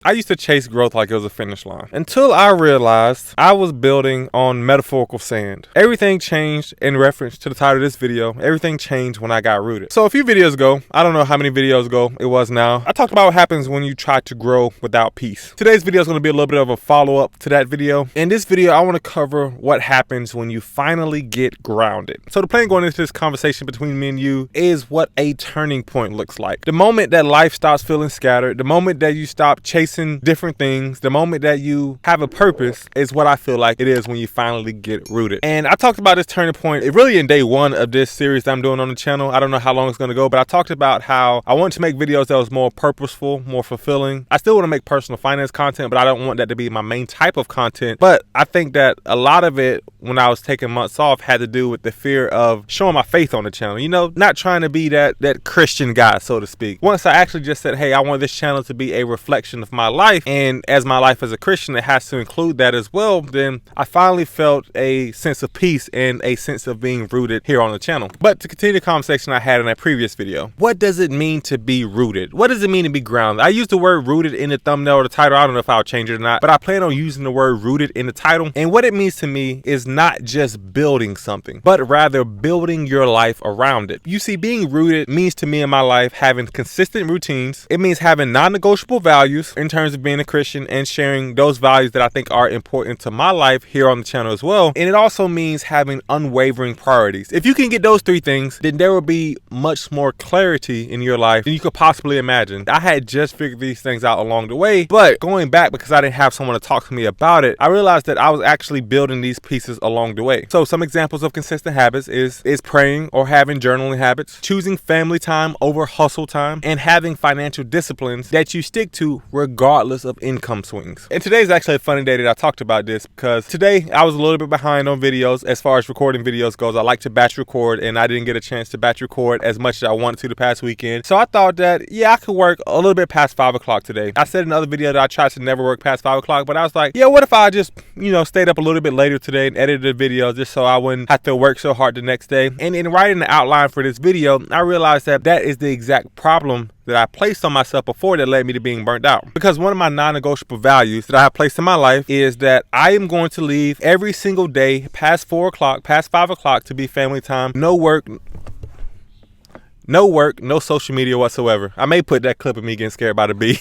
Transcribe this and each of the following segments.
I used to chase growth like it was a finish line until I realized I was building on metaphorical sand. Everything changed in reference to the title of this video. Everything changed when I got rooted. So a few videos ago, I don't know how many videos ago it was now, I talked about what happens when you try to grow without peace. Today's video is going to be a little bit of a follow-up to that video. In this video, I want to cover what happens when you finally get grounded. So the plan going into this conversation between me and you is what a turning point looks like. The moment that life stops feeling scattered, the moment that you stop chasing different things, the moment that you have a purpose is what I feel like it is when you finally get rooted. And I talked about this turning point really in day one of this series that I'm doing on the channel. I don't know how long it's going to go, but I talked about how I want to make videos that was more purposeful, more fulfilling. I still want to make personal finance content, but I don't want that to be my main type of content. But I think that a lot of it, when I was taking months off, had to do with the fear of showing my faith on the channel. You know, not trying to be that Christian guy, so to speak. Once I actually just said, hey, I want this channel to be a reflection of my life, and as my life as a Christian, it has to include that as well, then I finally felt a sense of peace and a sense of being rooted here on the channel. But to continue the conversation I had in that previous video, what does it mean to be rooted? What does it mean to be grounded? I used the word rooted in the thumbnail or the title. I don't know if I'll change it or not, but I plan on using the word rooted in the title. And what it means to me is not just building something, but rather building your life around it. You see, being rooted means to me in my life having consistent routines. It means having non-negotiable values in terms of being a Christian and sharing those values that I think are important to my life here on the channel as well. And it also means having unwavering priorities. If you can get those three things, then there will be much more clarity in your life than you could possibly imagine. I had just figured these things out along the way, but going back, because I didn't have someone to talk to me about it, I realized that I was actually building these pieces along the way. So some examples of consistent habits is praying or having journaling habits, choosing family time over hustle time, and having financial disciplines that you stick to regardless of income swings. And today is actually a funny day that I talked about this, because today I was a little bit behind on videos as far as recording videos goes. I like to batch record, and I didn't get a chance to batch record as much as I wanted to the past weekend. So I thought that, yeah, I could work a little bit past 5 o'clock today. I said in another video that I tried to never work past 5 o'clock, but I was like, yeah, what if I just, stayed up a little bit later today and edited the video just so I wouldn't have to work so hard the next day. And in writing the outline for this video, I realized that that is the exact problem that I placed on myself before that led me to being burnt out. Because one of my non-negotiable values that I have placed in my life is that I am going to leave every single day past 4 o'clock, past 5 o'clock to be family time. No work, no social media whatsoever. I may put that clip of me getting scared by the bee.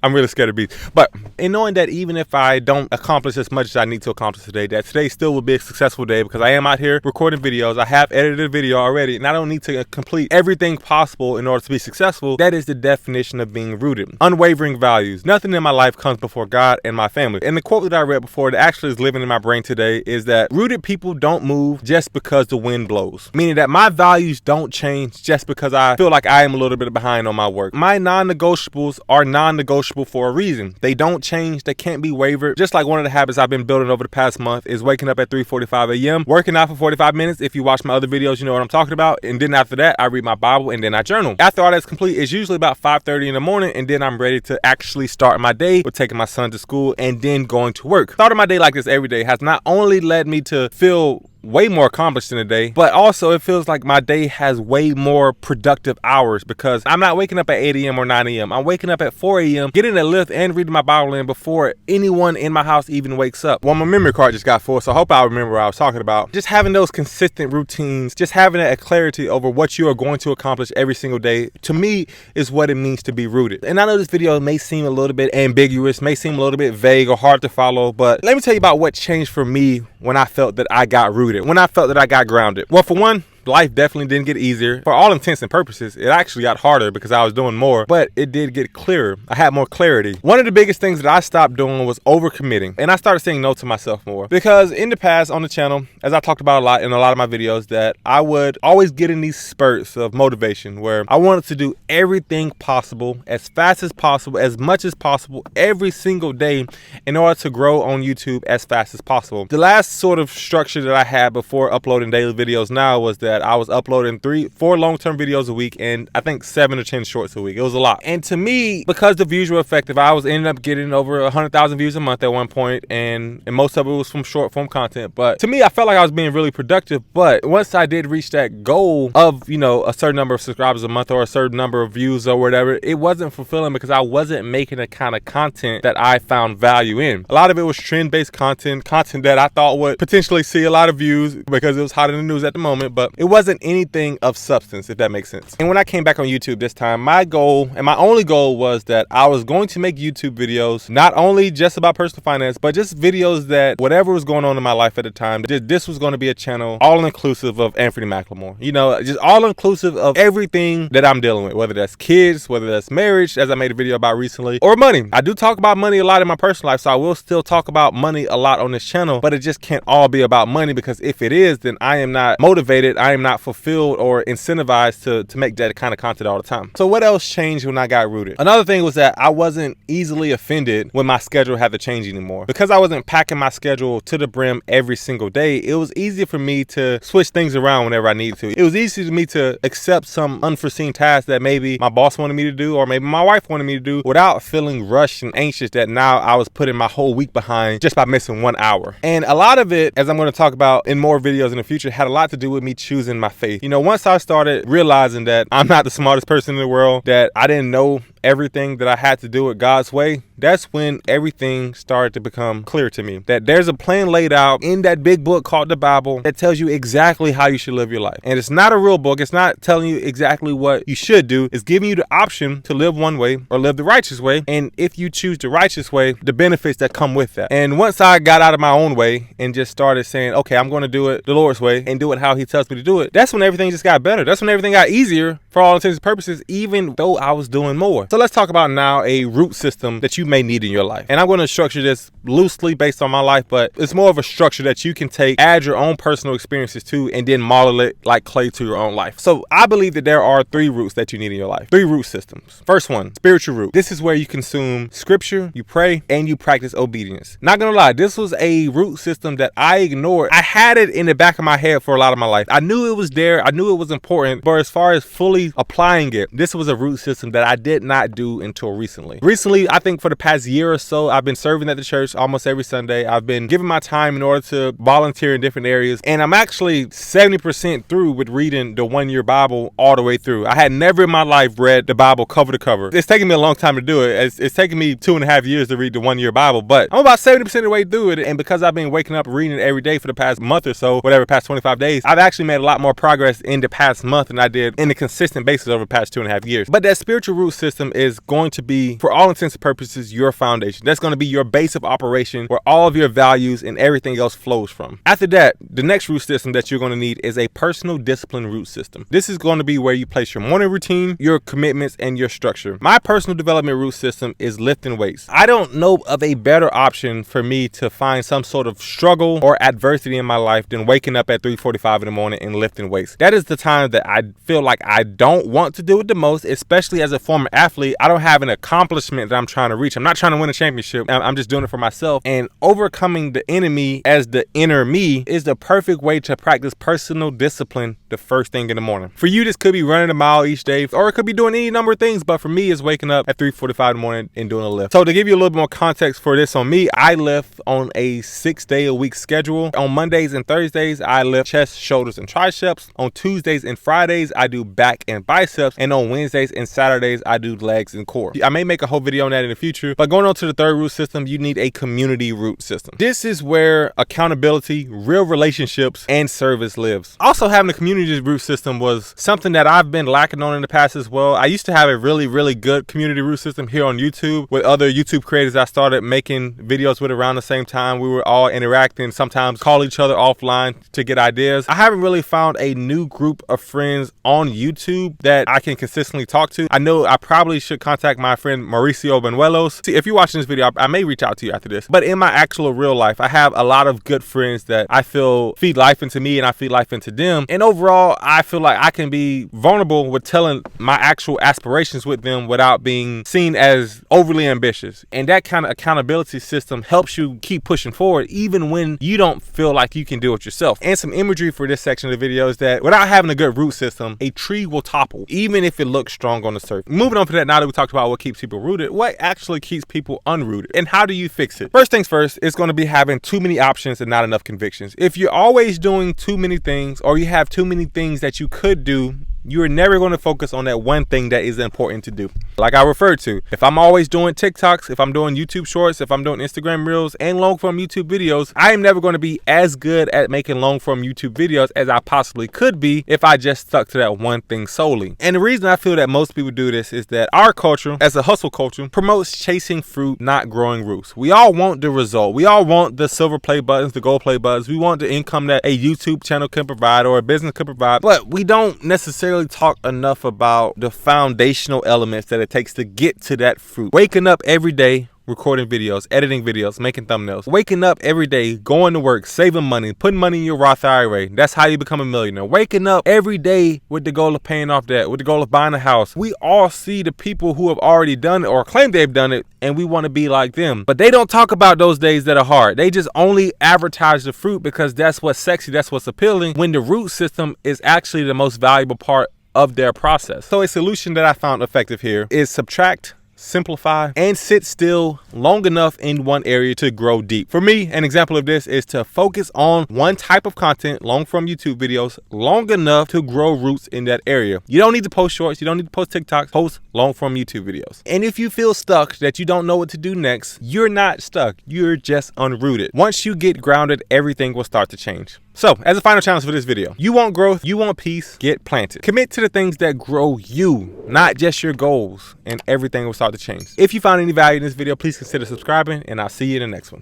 I'm really scared of bees. But in knowing that even if I don't accomplish as much as I need to accomplish today, that today still will be a successful day because I am out here recording videos. I have edited a video already, and I don't need to complete everything possible in order to be successful. That is the definition of being rooted. Unwavering values. Nothing in my life comes before God and my family. And the quote that I read before that actually is living in my brain today is that rooted people don't move just because the wind blows. Meaning that my values don't change just because I feel like I am a little bit behind on my work. My non-negotiables are non-negotiable for a reason. They don't change. They can't be wavered. Just like one of the habits I've been building over the past month is waking up at 3:45 a.m., working out for 45 minutes. If you watch my other videos, you know what I'm talking about. And then after that, I read my Bible and then I journal. After all that's complete, it's usually about 5:30 in the morning, and then I'm ready to actually start my day with taking my son to school and then going to work. Starting my day like this every day has not only led me to feel way more accomplished in a day, but also it feels like my day has way more productive hours because I'm not waking up at 8 a.m. or 9 a.m. I'm waking up at 4 a.m., getting a lift and reading my Bible in before anyone in my house even wakes up. Well, my memory card just got full, so I hope I remember what I was talking about. Just having those consistent routines, just having that clarity over what you are going to accomplish every single day, to me, is what it means to be rooted. And I know this video may seem a little bit ambiguous, may seem a little bit vague or hard to follow, but let me tell you about what changed for me when I felt that I got rooted. When I felt that I got grounded. Well, for one, life definitely didn't get easier. For all intents and purposes, it actually got harder because I was doing more, but it did get clearer. I had more clarity. One of the biggest things that I stopped doing was overcommitting, and I started saying no to myself more. Because in the past on the channel, as I talked about a lot in a lot of my videos, that I would always get in these spurts of motivation where I wanted to do everything possible, as fast as possible, as much as possible, every single day in order to grow on YouTube as fast as possible. The last sort of structure that I had before uploading daily videos now was that that I was uploading 4 long-term videos a week and I think 7 or 10 shorts a week. It was a lot. And to me, because the views were effective, I was ending up getting over 100,000 views a month at one point, and most of it was from short form content. But to me, I felt like I was being really productive. But once I did reach that goal of, you know, a certain number of subscribers a month or a certain number of views or whatever, it wasn't fulfilling because I wasn't making the kind of content that I found value in. A lot of it was trend-based content that I thought would potentially see a lot of views because it was hot in the news at the moment, but it wasn't anything of substance, if that makes sense. And when I came back on YouTube this time, my goal, and my only goal, was that I was going to make YouTube videos, not only just about personal finance, but just videos that whatever was going on in my life at the time, this was going to be a channel all-inclusive of Anfernee McLemore. You know, just all-inclusive of everything that I'm dealing with, whether that's kids, whether that's marriage, as I made a video about recently, or money. I do talk about money a lot in my personal life, so I will still talk about money a lot on this channel, but it just can't all be about money, because if it is, then I am not motivated, I am not fulfilled or incentivized to make that kind of content all the time. So what else changed when I got rooted? Another thing was that I wasn't easily offended when my schedule had to change anymore. Because I wasn't packing my schedule to the brim every single day, it was easier for me to switch things around whenever I needed to. It was easy for me to accept some unforeseen tasks that maybe my boss wanted me to do or maybe my wife wanted me to do without feeling rushed and anxious that now I was putting my whole week behind just by missing 1 hour. And a lot of it, as I'm going to talk about in more videos in the future, had a lot to do with me choosing my faith. You know, once I started realizing that I'm not the smartest person in the world, that I didn't know everything, that I had to do it God's way, that's when everything started to become clear to me. That there's a plan laid out in that big book called the Bible that tells you exactly how you should live your life. And it's not a real book. It's not telling you exactly what you should do. It's giving you the option to live one way or live the righteous way. And if you choose the righteous way, the benefits that come with that. And once I got out of my own way and just started saying, okay, I'm going to do it the Lord's way and do it how he tells me to do it, that's when everything just got better. That's when everything got easier for all intents and purposes, even though I was doing more. So let's talk about now a root system that you may need in your life. And I'm going to structure this loosely based on my life, but it's more of a structure that you can take, add your own personal experiences to, and then model it like clay to your own life. So I believe that there are 3 roots that you need in your life. 3 root systems. First one, spiritual root. This is where you consume scripture, you pray, and you practice obedience. Not gonna lie, this was a root system that I ignored. I had it in the back of my head for a lot of my life. I knew it was there. I knew it was important, but as far as fully applying it, this was a root system that I did not do until recently. Recently, I think for the past year or so, I've been serving at the church almost every Sunday. I've been giving my time in order to volunteer in different areas, and I'm actually 70% through with reading the 1-year Bible all the way through. I had never in my life read the Bible cover to cover. It's taken me a long time to do it. It's taken me 2.5 years to read the 1-year Bible, but I'm about 70% of the way through it, and because I've been waking up reading it every day for the past month or so, whatever, past 25 days, I've actually made a lot more progress in the past month than I did in a consistent basis over the past 2.5 years. But that spiritual root system is going to be, for all intents and purposes, your foundation. That's going to be your base of operation where all of your values and everything else flows from. After that, the next root system that you're going to need is a personal discipline root system. This is going to be where you place your morning routine, your commitments, and your structure. My personal development root system is lifting weights. I don't know of a better option for me to find some sort of struggle or adversity in my life than waking up at 3:45 in the morning and lifting weights. That is the time that I feel like I don't want to do it the most, especially as a former athlete. I don't have an accomplishment that I'm trying to reach. I'm not trying to win a championship. I'm just doing it for myself. And overcoming the enemy as the inner me is the perfect way to practice personal discipline the first thing in the morning. For you, this could be running a mile each day, or it could be doing any number of things. But for me, it's waking up at 3:45 in the morning and doing a lift. So to give you a little bit more context for this on me, I lift on a 6-day-a-week schedule. On Mondays and Thursdays, I lift chest, shoulders, and triceps. On Tuesdays and Fridays, I do back and biceps. And on Wednesdays and Saturdays, I do legs and core. I may make a whole video on that in the future. But going on to the third root system, you need a community root system. This is where accountability, real relationships, and service lives. Also, having a community root system was something that I've been lacking on in the past as well. I used to have a really good community root system here on YouTube with other YouTube creators I started making videos with around the same time. We were all interacting, sometimes call each other offline to get ideas. I haven't really found a new group of friends on YouTube that I can consistently talk to. I know I probably should contact my friend Mauricio Benuelos. See, if you're watching this video, I may reach out to you after this. But in my actual real life, I have a lot of good friends that I feel feed life into me and I feed life into them. And overall, I feel like I can be vulnerable with telling my actual aspirations with them without being seen as overly ambitious. And that kind of accountability system helps you keep pushing forward even when you don't feel like you can do it yourself. And some imagery for this section of the video is that without having a good root system, a tree will topple even if it looks strong on the surface. Moving on to that, now that we talked about what keeps people rooted, what actually keeps people unrooted and how do you fix it? First things first, it's going to be having too many options and not enough convictions. If you're always doing too many things or you have too many things that you could do, you're never going to focus on that one thing that is important to do. Like I referred to, if I'm always doing TikToks, if I'm doing YouTube shorts, if I'm doing Instagram reels and long form YouTube videos, I am never going to be as good at making long form YouTube videos as I possibly could be if I just stuck to that one thing solely. And the reason I feel that most people do this is that our culture, as a hustle culture, promotes chasing fruit, not growing roots. We all want the result. We all want the silver play buttons, the gold play buttons. We want the income that a YouTube channel can provide or a business can provide, but we don't necessarily talk enough about the foundational elements that it takes to get to that fruit. Waking up every day, recording videos, editing videos, making thumbnails. Waking up every day, going to work, saving money, putting money in your Roth IRA. That's how you become a millionaire. Waking up every day with the goal of paying off debt, with the goal of buying a house. We all see the people who have already done it or claim they've done it, and we want to be like them. But they don't talk about those days that are hard. They just only advertise the fruit because that's what's sexy, that's what's appealing, when the root system is actually the most valuable part of their process. So a solution that I found effective here is subtract, simplify, and sit still long enough in one area to grow deep. For me, an example of this is to focus on one type of content, long form YouTube videos, long enough to grow roots in that area. You don't need to post shorts, you don't need to post TikToks, post long form YouTube videos. And if you feel stuck, that you don't know what to do next, you're not stuck, you're just unrooted. Once you get grounded, everything will start to change. So, as a final challenge for this video, you want growth, you want peace, get planted. Commit to the things that grow you, not just your goals, and everything will start to change. If you found any value in this video, please consider subscribing, and I'll see you in the next one.